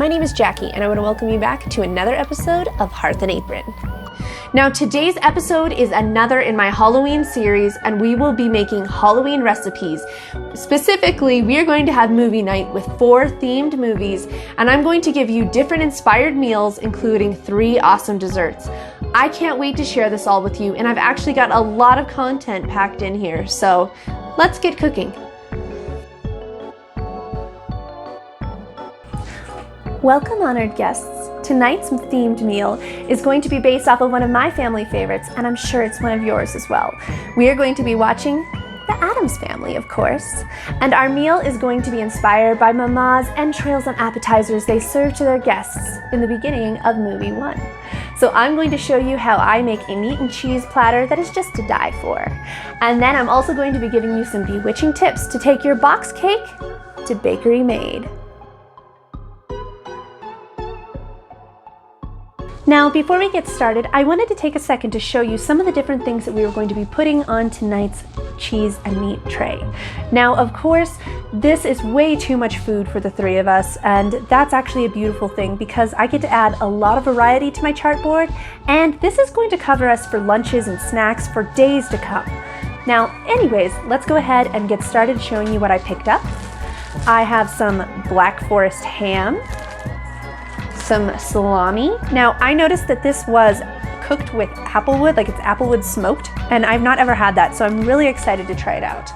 My name is Jackie, and I want to welcome you back to another episode of Hearth and Apron. Now, today's episode is another in my Halloween series, and we will be making Halloween recipes. Specifically, we are going to have movie night with 4 themed movies, and I'm going to give you different inspired meals, including 3 awesome desserts. I can't wait to share this all with you, and I've actually got a lot of content packed in here, so let's get cooking. Welcome, honored guests. Tonight's themed meal is going to be based off of one of my family favorites, and I'm sure it's one of yours as well. We are going to be watching the Addams Family, of course, and our meal is going to be inspired by Mama's entrails and appetizers they serve to their guests in the beginning of movie 1. So I'm going to show you how I make a meat and cheese platter that is just to die for. And then I'm also going to be giving you some bewitching tips to take your box cake to bakery made. Now, before we get started, I wanted to take a second to show you some of the different things that we were going to be putting on tonight's cheese and meat tray. Now, of course, this is way too much food for the 3 of us, and that's actually a beautiful thing because I get to add a lot of variety to my chartboard, and this is going to cover us for lunches and snacks for days to come. Now, anyways, let's go ahead and get started showing you what I picked up. I have some Black Forest ham, some salami. Now, I noticed that this was cooked with applewood, like it's applewood smoked, and I've not ever had that, so I'm really excited to try it out.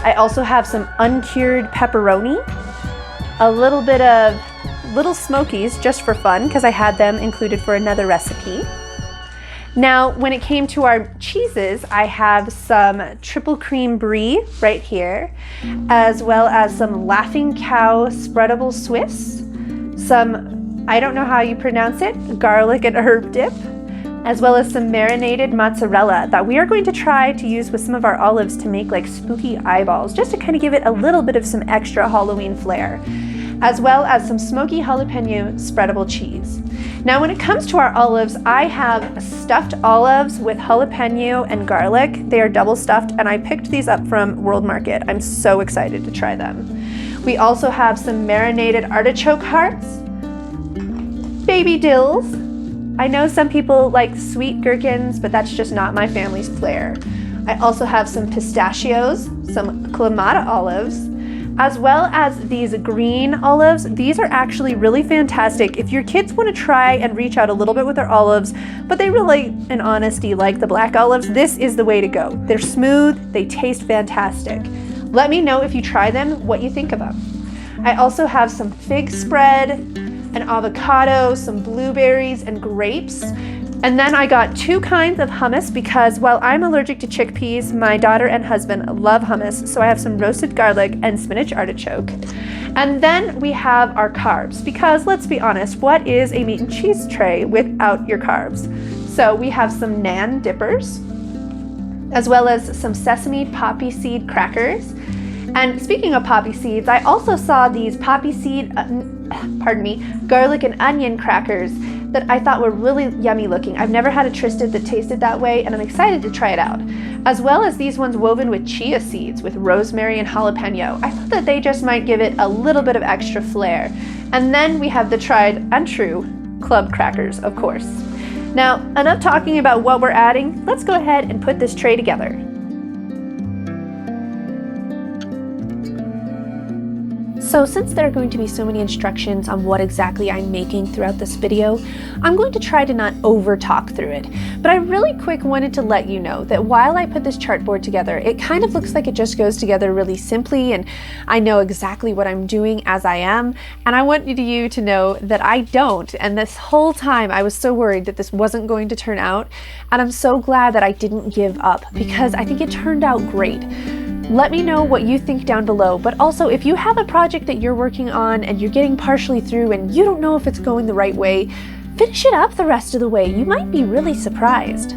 I also have some uncured pepperoni, a little bit of little smokies just for fun because I had them included for another recipe. Now, when it came to our cheeses, I have some triple cream brie right here, as well as some Laughing Cow spreadable Swiss, some, I don't know how you pronounce it, garlic and herb dip, as well as some marinated mozzarella that we are going to try to use with some of our olives to make like spooky eyeballs, just to kind of give it a little bit of some extra Halloween flair, as well as some smoky jalapeno spreadable cheese. Now, when it comes to our olives, I have stuffed olives with jalapeno and garlic. They are double stuffed, and I picked these up from World Market. I'm so excited to try them. We also have some marinated artichoke hearts, baby dills. I know some people like sweet gherkins, but that's just not my family's flair. I also have some pistachios, some Clamato olives, as well as these green olives. These are actually really fantastic if your kids want to try and reach out a little bit with their olives, but they really, in honesty, like the black olives. This is the way to go. They're smooth, they taste fantastic. Let me know if you try them, what you think of them. I also have some fig spread, an avocado, some blueberries, and grapes. And then I got 2 kinds of hummus because while I'm allergic to chickpeas, my daughter and husband love hummus, so I have some roasted garlic and spinach artichoke. And then we have our carbs because let's be honest, what is a meat and cheese tray without your carbs? So we have some naan dippers, as well as some sesame poppy seed crackers. And speaking of poppy seeds, I also saw these poppy seed, garlic and onion crackers that I thought were really yummy looking. I've never had a Tristed that tasted that way, and I'm excited to try it out. As well as these ones woven with chia seeds with rosemary and jalapeno. I thought that they just might give it a little bit of extra flair. And then we have the tried and true club crackers, of course. Now, enough talking about what we're adding. Let's go ahead and put this tray together. So since there are going to be so many instructions on what exactly I'm making throughout this video, I'm going to try to not over talk through it. But I really quick wanted to let you know that while I put this chartboard together, it kind of looks like it just goes together really simply, and I know exactly what I'm doing as I am, and I want you to know that I don't. And this whole time I was so worried that this wasn't going to turn out, and I'm so glad that I didn't give up because I think it turned out great. Let me know what you think down below, but also if you have a project that you're working on and you're getting partially through and you don't know if it's going the right way, finish it up the rest of the way. You might be really surprised.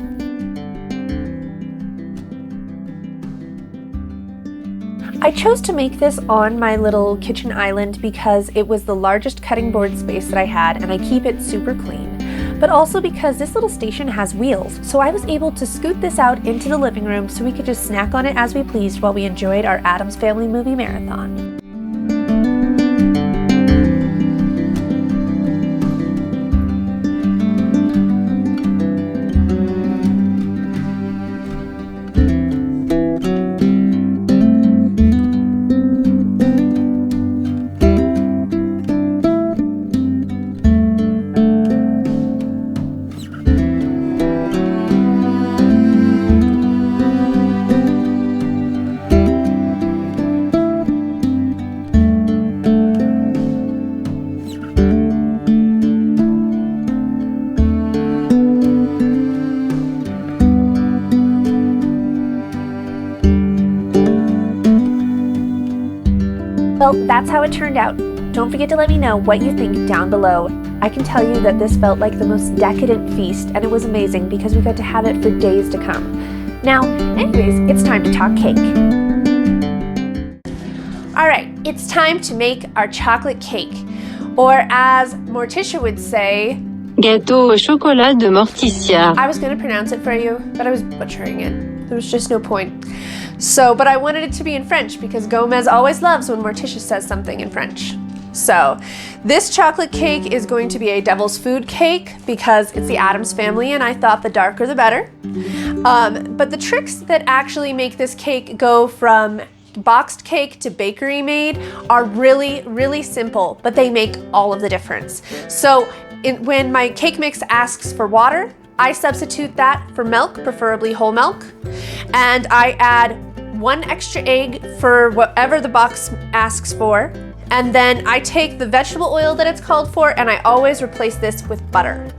I chose to make this on my little kitchen island because it was the largest cutting board space that I had, and I keep it super clean. But also because this little station has wheels, so I was able to scoot this out into the living room so we could just snack on it as we pleased while we enjoyed our Addams Family movie marathon. So that's how it turned out. Don't forget to let me know what you think down below. I can tell you that this felt like the most decadent feast, and it was amazing because we got to have it for days to come. Now, anyways, it's time to talk cake. All right, it's time to make our chocolate cake, or as Morticia would say, Gâteau au chocolat de Morticia. I was going to pronounce it for you, but I was butchering it. There was just no point. But I wanted it to be in French because Gomez always loves when Morticia says something in French. So this chocolate cake is going to be a devil's food cake because it's the Addams Family, and I thought the darker the better. But the tricks that actually make this cake go from boxed cake to bakery made are really, really simple, but they make all of the difference. So when my cake mix asks for water, I substitute that for milk, preferably whole milk, and I add 1 extra egg for whatever the box asks for. And then I take the vegetable oil that it's called for, and I always replace this with butter.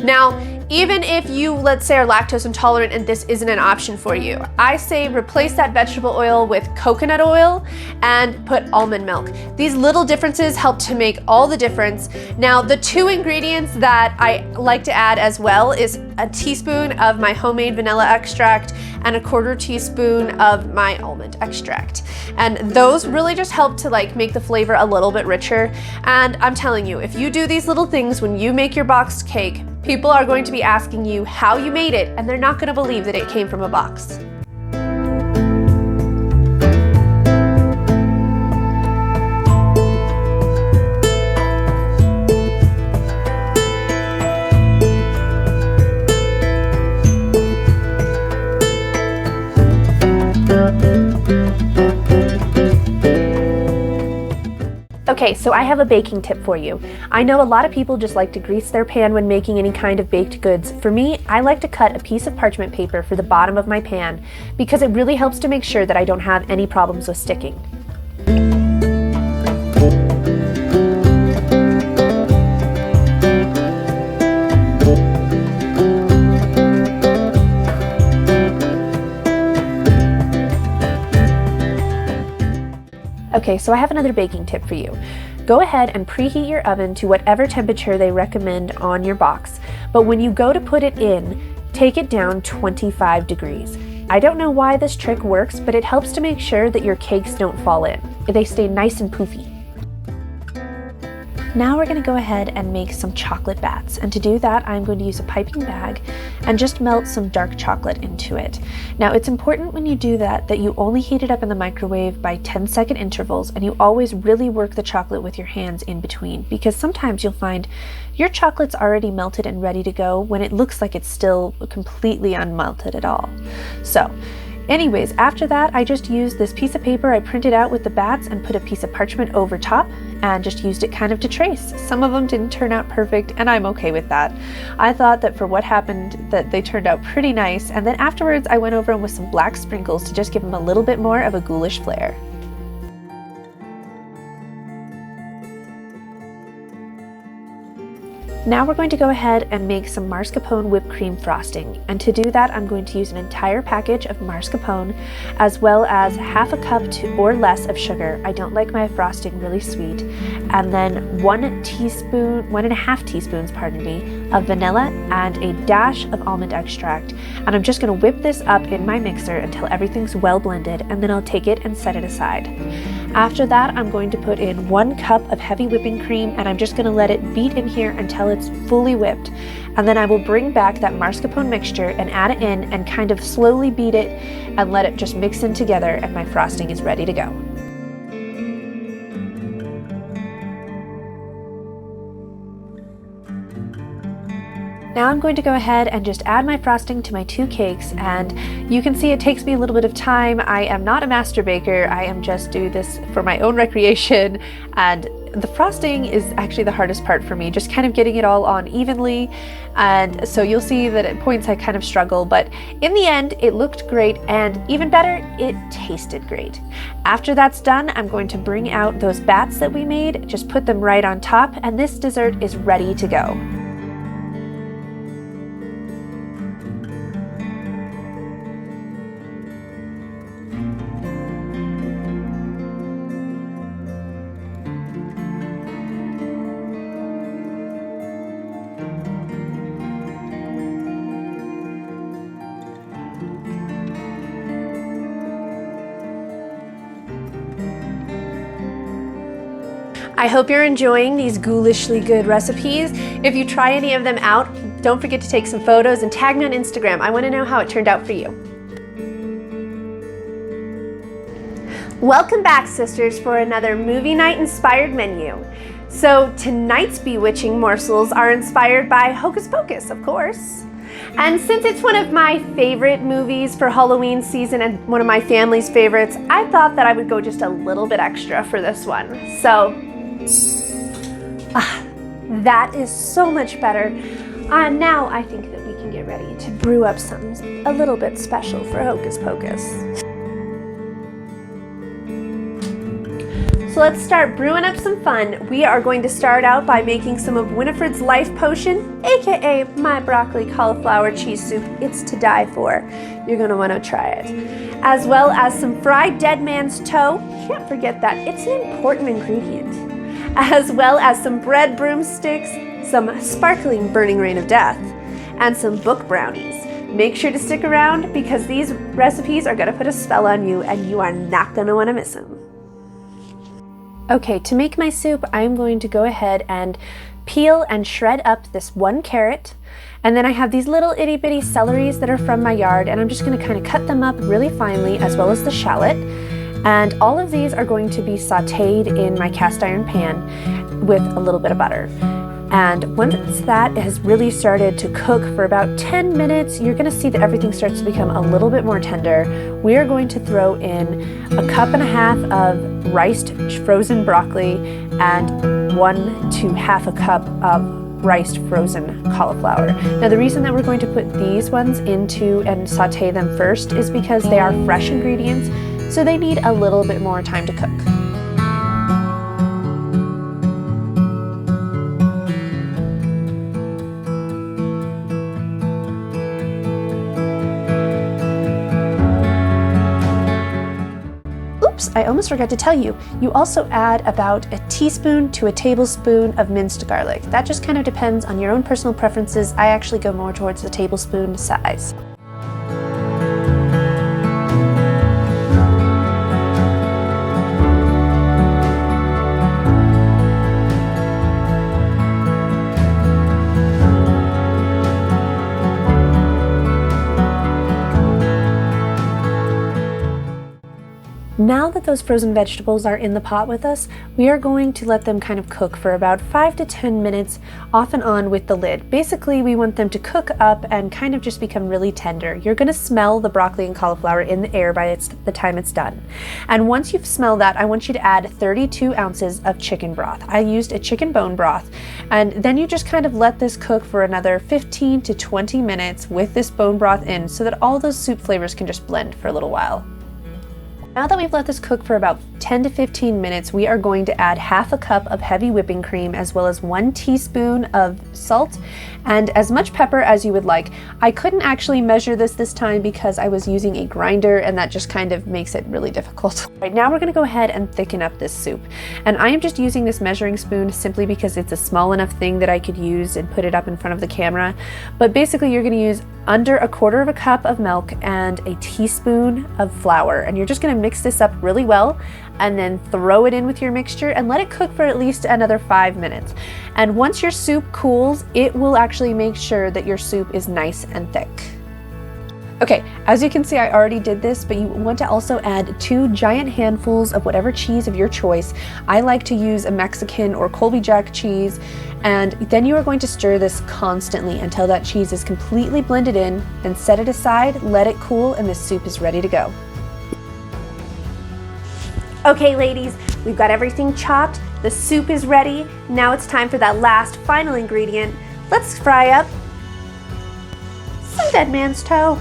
Now, even if you, let's say, are lactose intolerant and this isn't an option for you, I say replace that vegetable oil with coconut oil and put almond milk. These little differences help to make all the difference. Now, the 2 ingredients that I like to add as well is a teaspoon of my homemade vanilla extract and a 1/4 teaspoon of my almond extract. And those really just help to make the flavor a little bit richer. And I'm telling you, if you do these little things when you make your boxed cake, people are going to be asking you how you made it, and they're not going to believe that it came from a box. Okay, so I have a baking tip for you. I know a lot of people just like to grease their pan when making any kind of baked goods. For me, I like to cut a piece of parchment paper for the bottom of my pan because it really helps to make sure that I don't have any problems with sticking. Okay, so I have another baking tip for you. Go ahead and preheat your oven to whatever temperature they recommend on your box, but when you go to put it in, take it down 25 degrees. I don't know why this trick works, but it helps to make sure that your cakes don't fall in. They stay nice and poofy. Now we're going to go ahead and make some chocolate bats, and to do that I'm going to use a piping bag and just melt some dark chocolate into it. Now it's important when you do that you only heat it up in the microwave by 10-second intervals, and you always really work the chocolate with your hands in between, because sometimes you'll find your chocolate's already melted and ready to go when it looks like it's still completely unmelted at all. So anyways, after that, I just used this piece of paper I printed out with the bats and put a piece of parchment over top and just used it kind of to trace. Some of them didn't turn out perfect, and I'm okay with that. I thought that for what happened that they turned out pretty nice, and then afterwards I went over them with some black sprinkles to just give them a little bit more of a ghoulish flair. Now we're going to go ahead and make some mascarpone whipped cream frosting, and to do that I'm going to use an entire package of mascarpone as well as 1/2 cup or less of sugar. I don't like my frosting really sweet. And then 1.5 teaspoons, pardon me, of vanilla and a dash of almond extract. And I'm just going to whip this up in my mixer until everything's well blended, and then I'll take it and set it aside. After that, I'm going to put in 1 cup of heavy whipping cream, and I'm just going to let it beat in here until it's fully whipped. And then I will bring back that mascarpone mixture and add it in and kind of slowly beat it and let it just mix in together, and my frosting is ready to go. Now I'm going to go ahead and just add my frosting to my 2 cakes, and you can see it takes me a little bit of time. I am not a master baker, I am just doing this for my own recreation, and the frosting is actually the hardest part for me, just kind of getting it all on evenly, and so you'll see that at points I kind of struggle, but in the end it looked great, and even better, it tasted great. After that's done, I'm going to bring out those bats that we made, just put them right on top, and this dessert is ready to go. I hope you're enjoying these ghoulishly good recipes. If you try any of them out, don't forget to take some photos and tag me on Instagram. I want to know how it turned out for you. Welcome back, sisters, for another movie night inspired menu. So tonight's bewitching morsels are inspired by Hocus Pocus, of course. And since it's one of my favorite movies for Halloween season and one of my family's favorites, I thought that I would go just a little bit extra for this one. So, that is so much better. Now I think that we can get ready to brew up something a little bit special for Hocus Pocus. So let's start brewing up some fun. We are going to start out by making some of Winifred's Life Potion, aka my broccoli cauliflower cheese soup. It's to die for. You're gonna wanna try it. As well as some fried dead man's toe. Can't forget that, it's an important ingredient. As well as some bread broomsticks, some sparkling burning rain of death, and some book brownies. Make sure to stick around because these recipes are gonna put a spell on you and you are not gonna wanna miss them. Okay, to make my soup, I'm going to go ahead and peel and shred up this 1 carrot. And then I have these little itty bitty celeries that are from my yard, and I'm just going to kind of cut them up really finely, as well as the shallot. And all of these are going to be sauteed in my cast iron pan with a little bit of butter. And once that has really started to cook for about 10 minutes, you're gonna see that everything starts to become a little bit more tender. We are going to throw in 1.5 cups of riced frozen broccoli and 1 to 1/2 cup of riced frozen cauliflower. Now the reason that we're going to put these ones into and saute them first is because they are fresh ingredients, so they need a little bit more time to cook. I almost forgot to tell you, you also add about a teaspoon to a tablespoon of minced garlic. That just kind of depends on your own personal preferences. I actually go more towards the tablespoon size. Now that those frozen vegetables are in the pot with us, we are going to let them kind of cook for about 5 to 10 minutes off and on with the lid. Basically, we want them to cook up and kind of just become really tender. You're going to smell the broccoli and cauliflower in the air by the time it's done. And once you've smelled that, I want you to add 32 ounces of chicken broth. I used a chicken bone broth. And then you just kind of let this cook for another 15 to 20 minutes with this bone broth in so that all those soup flavors can just blend for a little while. Now that we've let this cook for about 10 to 15 minutes, we are going to add 1/2 cup of heavy whipping cream as well as 1 teaspoon of salt and as much pepper as you would like. I couldn't actually measure this time because I was using a grinder and that just kind of makes it really difficult. Right now we're going to go ahead and thicken up this soup. And I am just using this measuring spoon simply because it's a small enough thing that I could use and put it up in front of the camera. But basically you're going to use under 1/4 cup of milk and a teaspoon of flour. And you're just going to mix this up really well and then throw it in with your mixture and let it cook for at least another 5 minutes. And once your soup cools, it will actually make sure that your soup is nice and thick. Okay, as you can see, I already did this, but you want to also add 2 giant handfuls of whatever cheese of your choice. I like to use a Mexican or Colby Jack cheese, and then you are going to stir this constantly until that cheese is completely blended in, then set it aside, let it cool, and the soup is ready to go. Okay, ladies, we've got everything chopped, the soup is ready. Now it's time for that last final ingredient. Let's fry up some dead man's toe,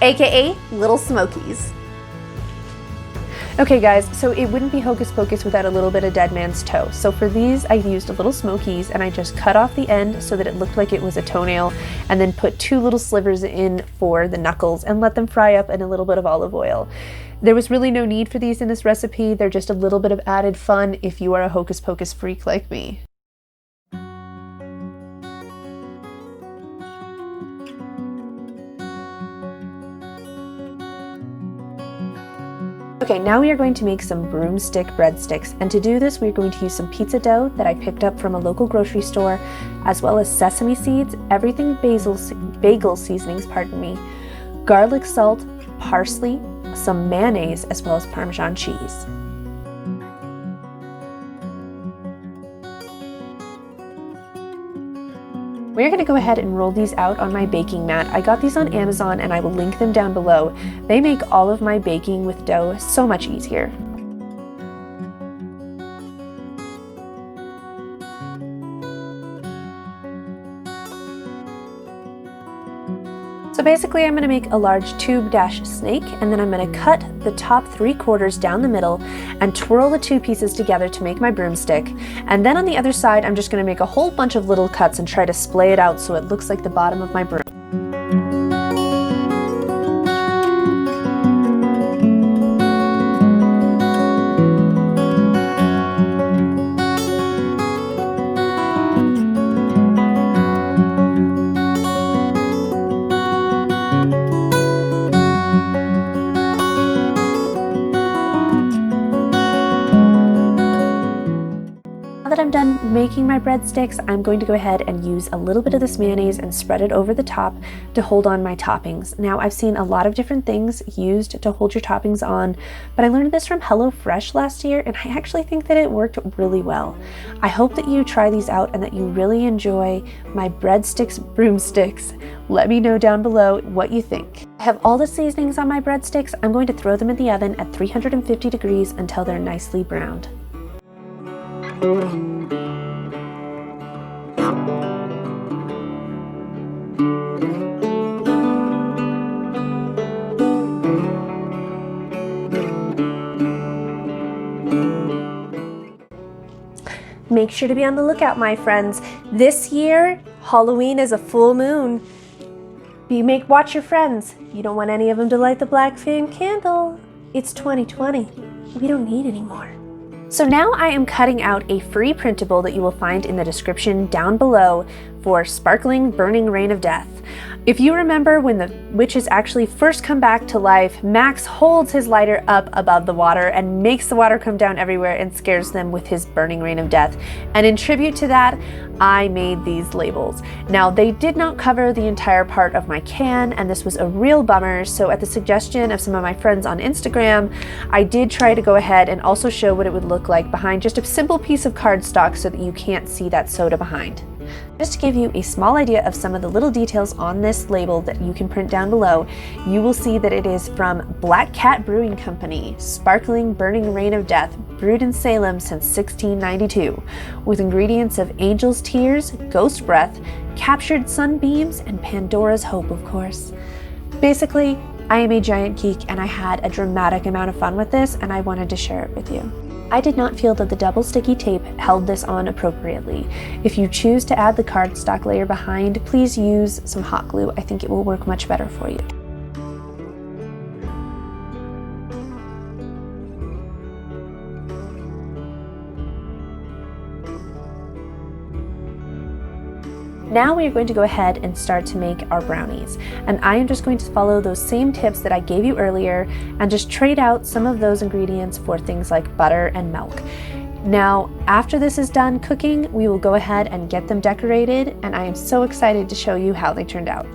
aka Little Smokies. Okay guys, so it wouldn't be Hocus Pocus without a little bit of dead man's toe. So for these, I used a Little Smokies and I just cut off the end so that it looked like it was a toenail and then put 2 little slivers in for the knuckles and let them fry up in a little bit of olive oil. There was really no need for these in this recipe. They're just a little bit of added fun if you are a Hocus Pocus freak like me. Okay, now we are going to make some broomstick breadsticks, and to do this, we're going to use some pizza dough that I picked up from a local grocery store, as well as sesame seeds, everything bagel seasonings, garlic salt, parsley, some mayonnaise, as well as Parmesan cheese. We're going to go ahead and roll these out on my baking mat. I got these on Amazon and I will link them down below. They make all of my baking with dough so much easier. So basically I'm going to make a large tube dash snake, and then I'm going to cut the top 3/4 down the middle and twirl the two pieces together to make my broomstick. And then on the other side I'm just going to make a whole bunch of little cuts and try to splay it out so it looks like the bottom of my broom. Now that I'm done making my breadsticks, I'm going to go ahead and use a little bit of this mayonnaise and spread it over the top to hold on my toppings. Now, I've seen a lot of different things used to hold your toppings on, but I learned this from HelloFresh last year, and I actually think that it worked really well. I hope that you try these out and that you really enjoy my breadsticks broomsticks. Let me know down below what you think. I have all the seasonings on my breadsticks. I'm going to throw them in the oven at 350 degrees until they're nicely browned. Make sure to be on the lookout, my friends. This year, Halloween is a full moon. Watch your friends. You don't want any of them to light the black flame candle. It's 2020. We don't need any more. So now I am cutting out a free printable that you will find in the description down below for Sparkling Burning Rain of Death. If you remember when the witches actually first come back to life, Max holds his lighter up above the water and makes the water come down everywhere and scares them with his burning rain of death. And in tribute to that, I made these labels. Now, they did not cover the entire part of my can, and this was a real bummer, so at the suggestion of some of my friends on Instagram, I did try to go ahead and also show what it would look like behind just a simple piece of cardstock so that you can't see that soda behind. Just to give you a small idea of some of the little details on this label that you can print down below, you will see that it is from Black Cat Brewing Company, Sparkling Burning Rain of Death, brewed in Salem since 1692, with ingredients of angel's tears, ghost breath, captured sunbeams, and Pandora's hope, of course. Basically, I am a giant geek and I had a dramatic amount of fun with this, and I wanted to share it with you. I did not feel that the double sticky tape held this on appropriately. If you choose to add the cardstock layer behind, please use some hot glue. I think it will work much better for you. Now we are going to go ahead and start to make our brownies. And I am just going to follow those same tips that I gave you earlier and just trade out some of those ingredients for things like butter and milk. Now, after this is done cooking, we will go ahead and get them decorated, and I am so excited to show you how they turned out.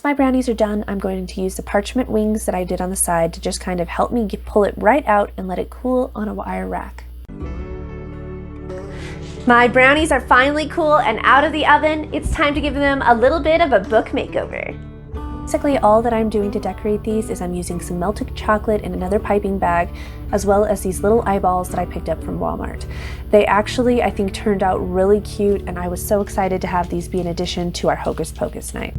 My brownies are done, I'm going to use the parchment wings that I did on the side to just kind of help me pull it right out and let it cool on a wire rack. My brownies are finally cool and out of the oven. It's time to give them a little bit of a book makeover. Basically, all that I'm doing to decorate these is I'm using some melted chocolate in another piping bag, as well as these little eyeballs that I picked up from Walmart. They actually, I think, turned out really cute, and I was so excited to have these be an addition to our Hocus Pocus night.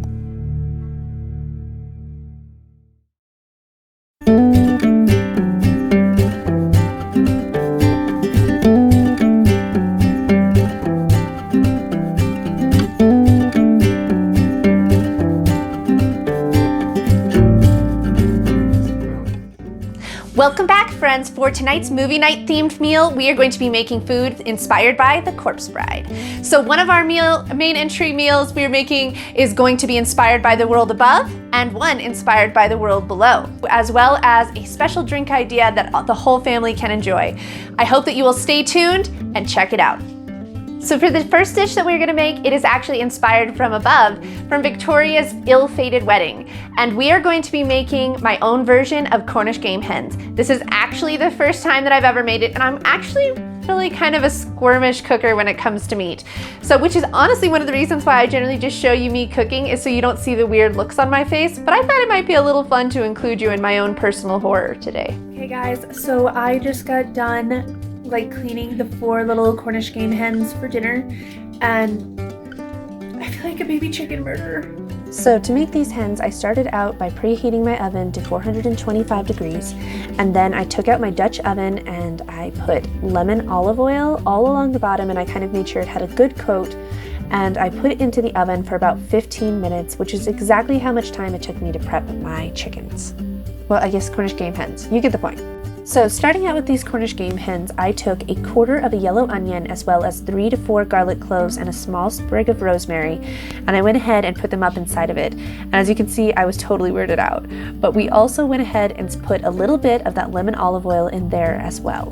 Welcome back, friends. For tonight's movie night themed meal, we are going to be making food inspired by The Corpse Bride. So one of our main entry meals we are making is going to be inspired by the world above, and one inspired by the world below, as well as a special drink idea that the whole family can enjoy. I hope that you will stay tuned and check it out. So for the first dish that we're gonna make, it is actually inspired from above, from Victoria's Ill-Fated Wedding. And we are going to be making my own version of Cornish game hens. This is actually the first time that I've ever made it, and I'm actually really kind of a squirmish cooker when it comes to meat. So, which is honestly one of the reasons why I generally just show you me cooking, is so you don't see the weird looks on my face, but I thought it might be a little fun to include you in my own personal horror today. Hey guys, so I just got done cleaning the 4 little Cornish game hens for dinner, and I feel like a baby chicken murderer. So to make these hens, I started out by preheating my oven to 425 degrees, and then I took out my Dutch oven and I put lemon olive oil all along the bottom, and I kind of made sure it had a good coat, and I put it into the oven for about 15 minutes, which is exactly how much time it took me to prep my chickens. Well, I guess Cornish game hens. You get the point. So starting out with these Cornish game hens, I took 1/4 of a yellow onion, as well as 3 to 4 garlic cloves and a small sprig of rosemary, and I went ahead and put them up inside of it. And as you can see, I was totally weirded out. But we also went ahead and put a little bit of that lemon olive oil in there as well.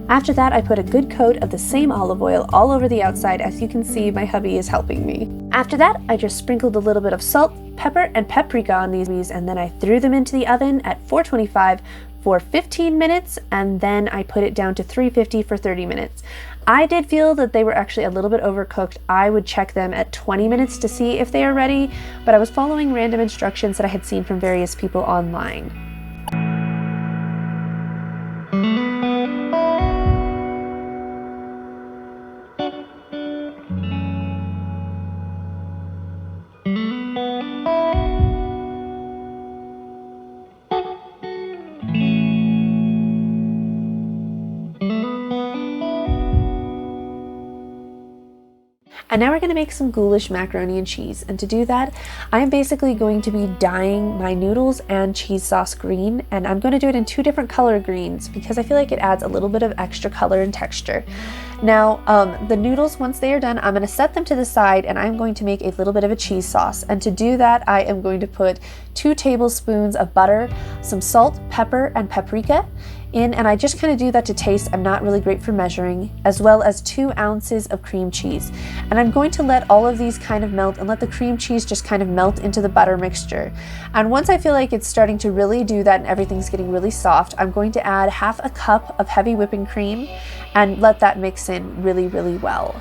After that, I put a good coat of the same olive oil all over the outside. As you can see, my hubby is helping me. After that, I just sprinkled a little bit of salt, pepper, and paprika on these, and then I threw them into the oven at 425 for 15 minutes, and then I put it down to 350 for 30 minutes. I did feel that they were actually a little bit overcooked. I would check them at 20 minutes to see if they are ready, but I was following random instructions that I had seen from various people online. And now we're going to make some ghoulish macaroni and cheese. And to do that, I am basically going to be dyeing my noodles and cheese sauce green. And I'm going to do it in 2 different color greens because I feel like it adds a little bit of extra color and texture. Now, the noodles, once they are done, I'm going to set them to the side, and I'm going to make a little bit of a cheese sauce. And to do that, I am going to put 2 tablespoons of butter, some salt, pepper, and paprika in, and I just kind of do that to taste. I'm not really great for measuring, as well as 2 ounces of cream cheese. And I'm going to let all of these kind of melt and let the cream cheese just kind of melt into the butter mixture. And once I feel like it's starting to really do that and everything's getting really soft, I'm going to add 1/2 cup of heavy whipping cream and let that mix in really, really well.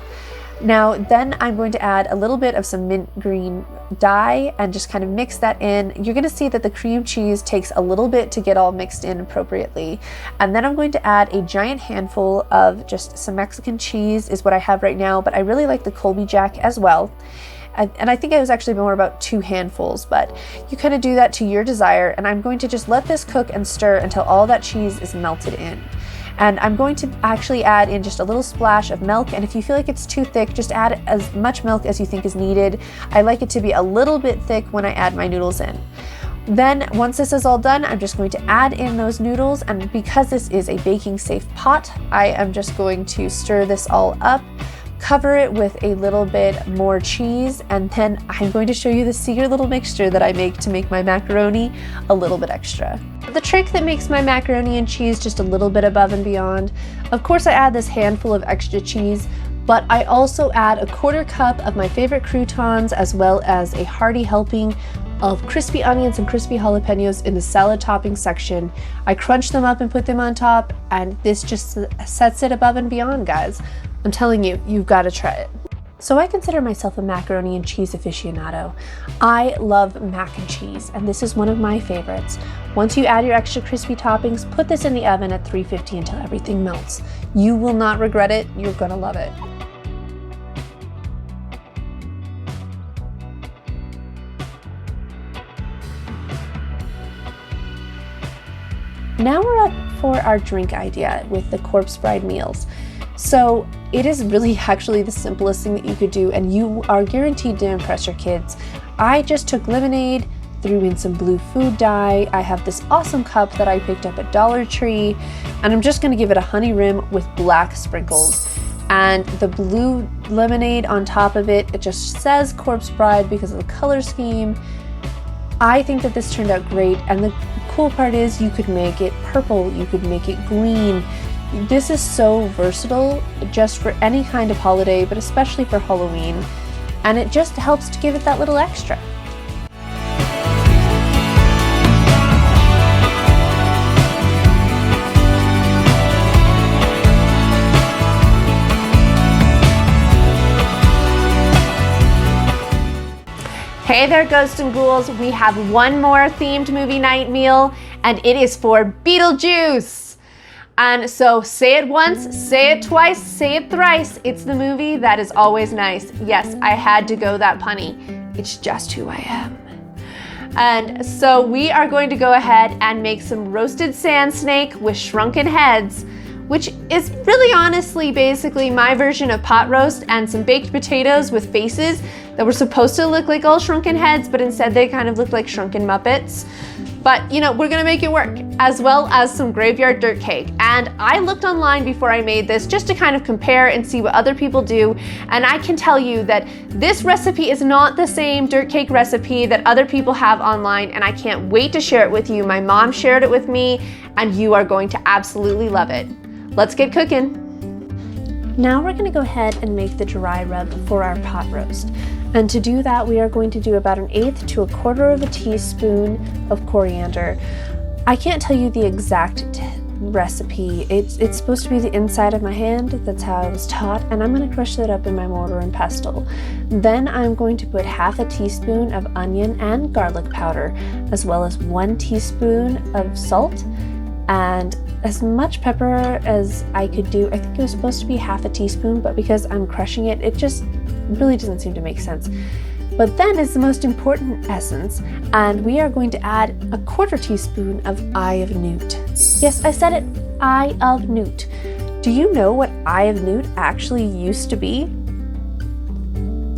Now, then I'm going to add a little bit of some mint green dye and just kind of mix that in. You're going to see that the cream cheese takes a little bit to get all mixed in appropriately. And then I'm going to add a giant handful of just some Mexican cheese is what I have right now, but I really like the Colby Jack as well. And I think it was actually more about 2 handfuls, but you kind of do that to your desire. And I'm going to just let this cook and stir until all that cheese is melted in. And I'm going to actually add in just a little splash of milk, and if you feel like it's too thick, just add as much milk as you think is needed. I like it to be a little bit thick when I add my noodles in. Then, once this is all done, I'm just going to add in those noodles, and because this is a baking safe pot, I am just going to stir this all up, cover it with a little bit more cheese, and then I'm going to show you the secret little mixture that I make to make my macaroni a little bit extra. The trick that makes my macaroni and cheese just a little bit above and beyond, of course I add this handful of extra cheese, but I also add 1/4 cup of my favorite croutons, as well as a hearty helping of crispy onions and crispy jalapenos in the salad topping section. I crunch them up and put them on top, and this just sets it above and beyond, guys. I'm telling you, you've got to try it. So I consider myself a macaroni and cheese aficionado. I love mac and cheese, and this is one of my favorites. Once you add your extra crispy toppings, put this in the oven at 350 until everything melts. You will not regret it. You're gonna love it. Now we're up for our drink idea with the Corpse Bride meals. So it is really actually the simplest thing that you could do, and you are guaranteed to impress your kids. I just took lemonade, threw in some blue food dye. I have this awesome cup that I picked up at Dollar Tree, and I'm just gonna give it a honey rim with black sprinkles. And the blue lemonade on top of it, it just says Corpse Bride because of the color scheme. I think that this turned out great, and the cool part is you could make it purple, you could make it green. This is so versatile just for any kind of holiday, but especially for Halloween, and it just helps to give it that little extra. Hey there, ghosts and ghouls. We have one more themed movie night meal, and it is for Beetlejuice. And so say it once, say it twice, say it thrice. It's the movie that is always nice. Yes, I had to go that punny. It's just who I am. And so we are going to go ahead and make some roasted sand snake with shrunken heads, which is really honestly basically my version of pot roast, and some baked potatoes with faces that were supposed to look like all shrunken heads, but instead they kind of looked like shrunken Muppets. But you know, we're gonna make it work, as well as some graveyard dirt cake. And I looked online before I made this just to kind of compare and see what other people do. And I can tell you that this recipe is not the same dirt cake recipe that other people have online, and I can't wait to share it with you. My mom shared it with me, and you are going to absolutely love it. Let's get cooking. Now we're gonna go ahead and make the dry rub for our pot roast. And to do that, we are going to do about 1/8 to 1/4 teaspoon of coriander. I can't tell you the exact recipe. It's supposed to be the inside of my hand. That's how I was taught. And I'm gonna crush that up in my mortar and pestle. Then I'm going to put 1/2 teaspoon of onion and garlic powder, as well as 1 teaspoon of salt, and as much pepper as I could do. I think it was supposed to be 1/2 teaspoon, but because I'm crushing it, it just really doesn't seem to make sense. But then is the most important essence, and we are going to add 1/4 teaspoon of eye of newt. Yes, I said it, eye of newt. Do you know what eye of newt actually used to be?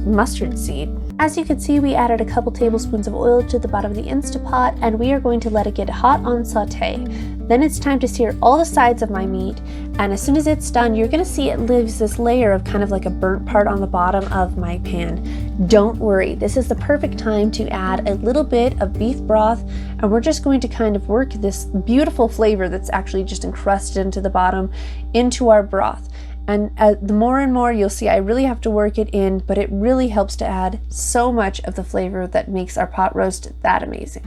Mustard seed. As you can see, we added a couple tablespoons of oil to the bottom of the Instapot, and we are going to let it get hot on saute. Then it's time to sear all the sides of my meat, and as soon as it's done, you're gonna see it leaves this layer of kind of like a burnt part on the bottom of my pan. Don't worry, this is the perfect time to add a little bit of beef broth, and we're just going to kind of work this beautiful flavor that's actually just encrusted into the bottom into our broth. And the more and more you'll see, I really have to work it in, but it really helps to add so much of the flavor that makes our pot roast that amazing.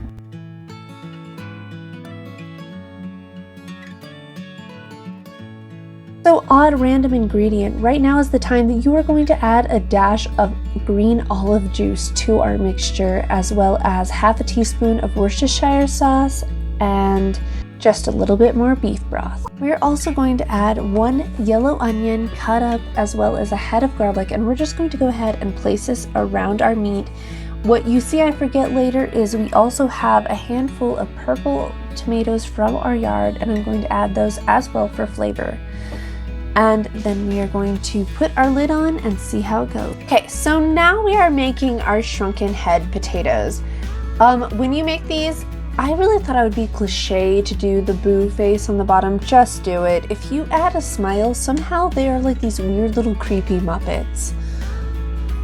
So odd random ingredient, right now is the time that you are going to add a dash of green olive juice to our mixture, as well as 1/2 teaspoon of Worcestershire sauce and just a little bit more beef broth. We're also going to add 1 yellow onion cut up, as well as a head of garlic, and we're just going to go ahead and place this around our meat. What you see I forget later is we also have a handful of purple tomatoes from our yard, and I'm going to add those as well for flavor. And then we are going to put our lid on and see how it goes. Okay, so now we are making our shrunken head potatoes. When you make these, I really thought it would be cliche to do the boo face on the bottom. Just do it. If you add a smile, somehow they are like these weird little creepy Muppets.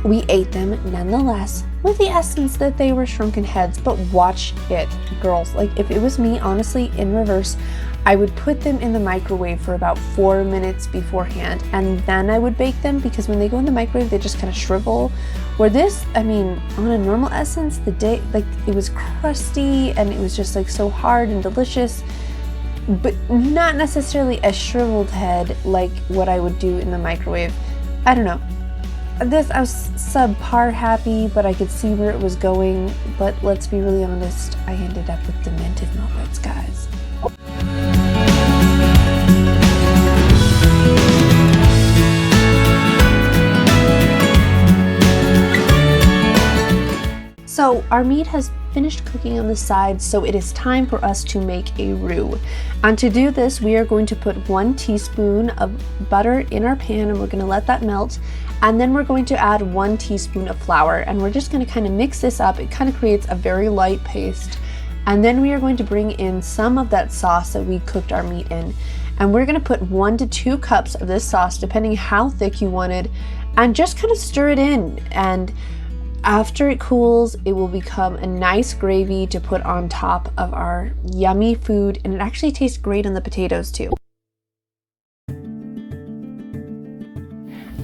We ate them nonetheless, with the essence that they were shrunken heads, but watch it, girls. Like, if it was me, honestly, in reverse, I would put them in the microwave for about 4 minutes beforehand, and then I would bake them, because when they go in the microwave, they just kind of shrivel. Where this, I mean, on a normal essence, it was crusty, and it was just like so hard and delicious, but not necessarily a shriveled head like what I would do in the microwave. I don't know. This, I was subpar happy, but I could see where it was going. But let's be really honest, I ended up with demented Muppets, guys. So So our meat has finished cooking on the side, so it is time for us to make a roux. And to do this, we are going to put 1 teaspoon of butter in our pan, and we're going to let that melt. And then we're going to add 1 teaspoon of flour, and we're just going to kind of mix this up. It kind of creates a very light paste. And then we are going to bring in some of that sauce that we cooked our meat in. And we're going to put 1 to 2 cups of this sauce, depending how thick you wanted, and just kind of stir it in. And after it cools, it will become a nice gravy to put on top of our yummy food, and it actually tastes great on the potatoes too.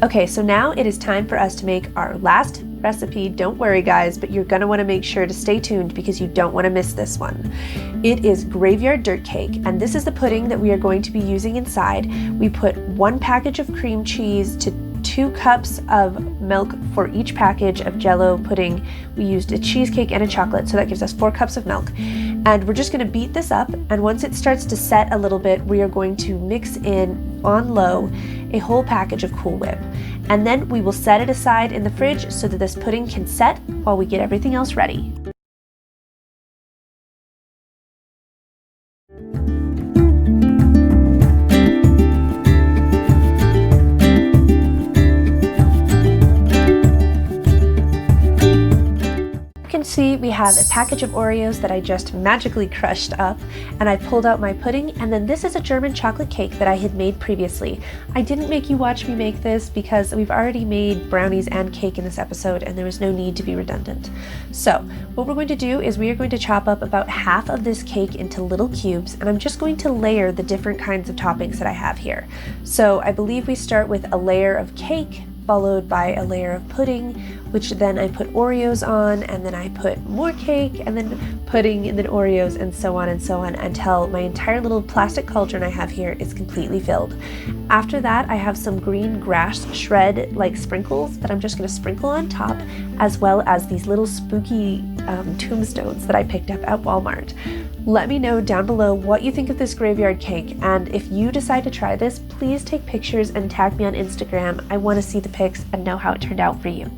Okay, so now it is time for us to make our last recipe. Don't worry guys, but you're gonna wanna make sure to stay tuned because you don't wanna miss this one. It is graveyard dirt cake, and this is the pudding that we are going to be using inside. We put 1 package of cream cheese to 2 cups of milk for each package of Jell-O pudding. We used a cheesecake and a chocolate, so that gives us 4 cups of milk. And we're just gonna beat this up, and once it starts to set a little bit, we are going to mix in on low a whole package of Cool Whip. And then we will set it aside in the fridge so that this pudding can set while we get everything else ready. See, we have a package of Oreos that I just magically crushed up, and I pulled out my pudding, and then this is a German chocolate cake that I had made previously. I didn't make you watch me make this because we've already made brownies and cake in this episode and there was no need to be redundant. So what we're going to do is we are going to chop up about half of this cake into little cubes, and I'm just going to layer the different kinds of toppings that I have here. So I believe we start with a layer of cake, followed by a layer of pudding, which then I put Oreos on, and then I put more cake, and then pudding, and then Oreos, and so on until my entire little plastic cauldron I have here is completely filled. After that, I have some green grass shred like sprinkles that I'm just gonna sprinkle on top, as well as these little spooky tombstones that I picked up at Walmart. Let me know down below what you think of this graveyard cake, and if you decide to try this, please take pictures and tag me on Instagram. I want to see the pics and know how it turned out for you.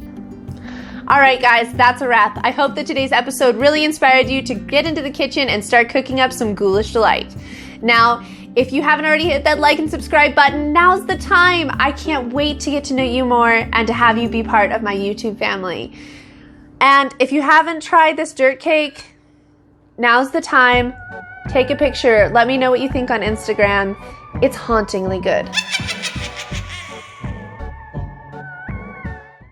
Alright guys, that's a wrap. I hope that today's episode really inspired you to get into the kitchen and start cooking up some ghoulish delight. Now, if you haven't already hit that like and subscribe button, now's the time! I can't wait to get to know you more and to have you be part of my YouTube family. And if you haven't tried this dirt cake, now's the time. Take a picture. Let me know what you think on Instagram. It's hauntingly good.